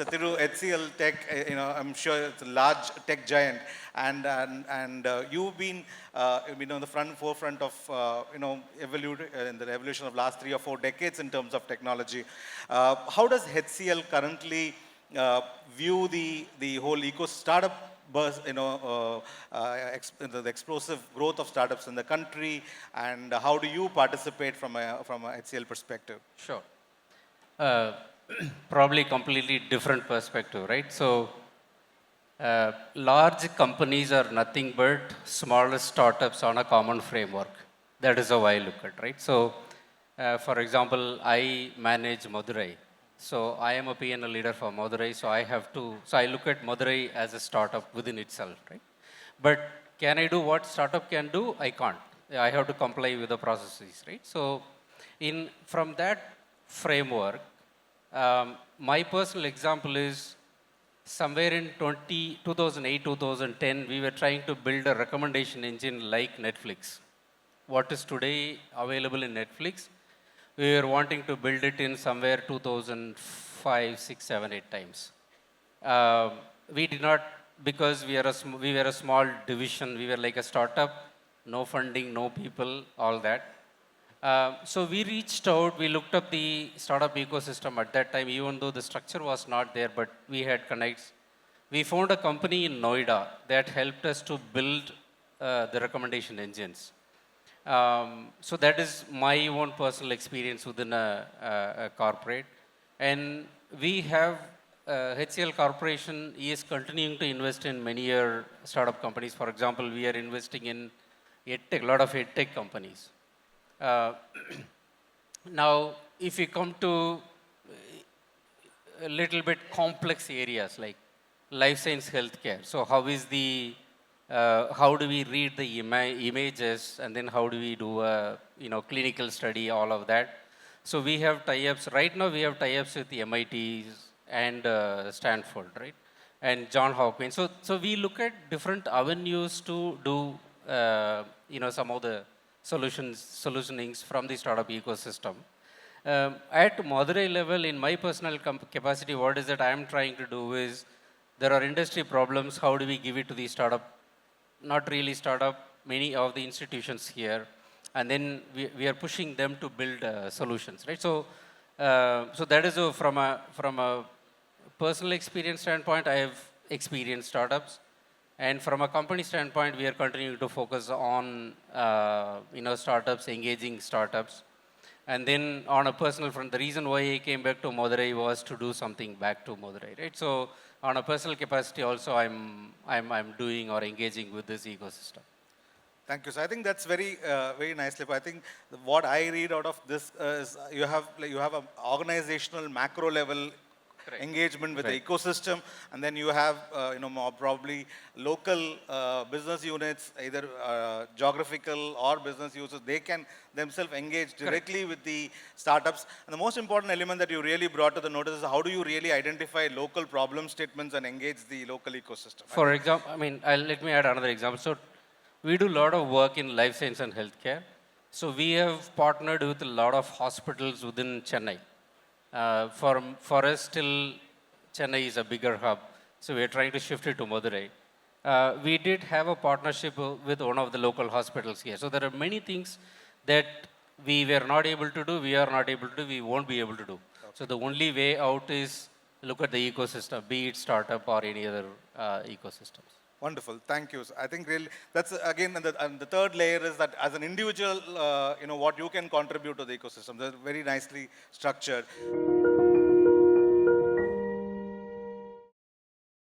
So Thiru, HCL Tech, I'm sure it's a large tech giant, and you've been, the forefront of, in the evolution of last 3 or 4 decades in terms of technology. How does HCL currently view the whole startup burst, the explosive growth of startups in the country, and how do you participate from a HCL perspective? Sure. Probably completely different perspective, right? So, large companies are nothing but smaller startups on a common framework. That is how I look at, right? So, for example, I manage Madurai. So, I am a P&L leader for Madurai. So, I look at Madurai as a startup within itself, right? But can I do what startup can do? I can't. I have to comply with the processes, right? So, from that framework, my personal example is somewhere in 2008, 2010, we were trying to build a recommendation engine like Netflix. What is today available in Netflix, we were wanting to build it in somewhere 2005, 6, 7, 8 times. We did not, because we were a small division, we were like a startup, no funding, no people, all that. So we reached out, we looked up the startup ecosystem at that time, even though the structure was not there, but we had connects. We found a company in Noida that helped us to build the recommendation engines. So that is my own personal experience within a corporate. And we have HCL Corporation is continuing to invest in many startup companies. For example, we are investing in a lot of tech companies. Now, if we come to a little bit complex areas like life science healthcare, so how do we read the images, and then how do we do a clinical study, all of that. So we have tie-ups. Right now, we have tie-ups with the MIT and Stanford, right, and John Hopkins. So we look at different avenues to do some of the solutionings from the startup ecosystem. At Madurai level, in my personal capacity, what is that I am trying to do is, there are industry problems, how do we give it to the startup? Not really startup, many of the institutions here, and then we are pushing them to build solutions, right? So that is from a personal experience standpoint, I have experienced startups. And from a company standpoint, we are continuing to focus on startups, engaging startups. And then on a personal front, the reason why I came back to Madurai was to do something back to Madurai, right? So on a personal capacity also, I'm doing or engaging with this ecosystem. Thank you. So I think that's very nicely. But I think what I read out of this is you have an organizational macro level engagement with the ecosystem, and then you have more probably local business units, either geographical or business users. They can themselves engage directly with the startups. And the most important element that you really brought to the notice is how do you really identify local problem statements and engage the local ecosystem. For example, let me add another example. So we do a lot of work in life science and healthcare. So we have partnered with a lot of hospitals within Chennai. For us, still Chennai is a bigger hub, so we are trying to shift it to Madurai. We did have a partnership with one of the local hospitals here. So there are many things that we were not able to do, we are not able to do, we won't be able to do. Okay. So the only way out is look at the ecosystem, be it startup or any other ecosystems. Wonderful, thank you. So I think really that's again, and the third layer is that as an individual, what you can contribute to the ecosystem. They're very nicely structured.